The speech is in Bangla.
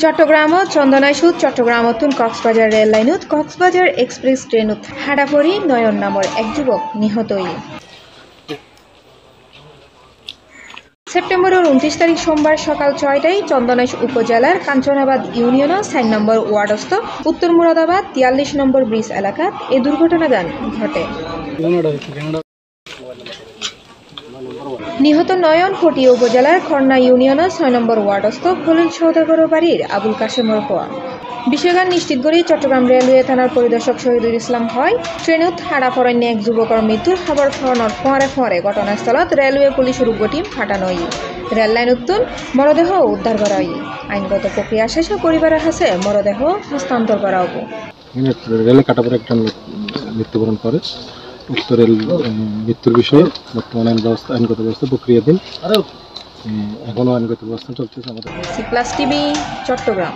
চট্টগ্রাম চন্দনাইশুত চট্টগ্রাম কক্সবাজার রেল লাইনত কক্সবাজার এক্সপ্রেস ট্রেনত হাডাপরি নয়ন নামৰ এক যুবক নিহত সেপ্টেম্বরের 29 তারিখ সোমবার সকাল 6টায় চন্দনাইশ উপজেলার কাঞ্চনাবাদ ইউনিয়ন 4 নম্বর ওয়ার্ডস্থ উত্তর মুরাদাবাদ 43 নম্বর ব্রিজ এলাকাত এই দুর্ঘটনা ঘটে। নিহত নয়ন ফটিয়া উপজেলার খর্না ইউনিয়ন 6 নম্বর ওয়ার্ডস্থ খলিল সওদাগর বাড়ির আবুল কাশেমর হওয়া। বিষয়গান নিশ্চিত করে চট্টগ্রাম রেলওয়ে থানার পরিদর্শক শহীদুল ইসলাম হয় ট্রেনত হাড়াফড়ন্য এক যুবকর মৃত্যুর খবর ফোনের ফোঁয়ারে ঘটনাস্থলত রেলওয়ে পুলিশের উগ্র টিম ফাটানো রেল লাইন উত্তর মরদেহ উদ্ধার করা আইনগত প্রক্রিয়া শেষে পরিবারের কাছে মরদেহ হস্তান্তর করা হবে। রেলে কাটাপড়ে একজন মৃত্যুবরণ করে উক্ত রেল মৃত্যুর বিষয়ে বর্তমানে আইনগত ব্যবস্থা প্রক্রিয়াধীন, এখনো আইনগত ব্যবস্থা চলতেছে আমাদের। C plus TV Chittagong.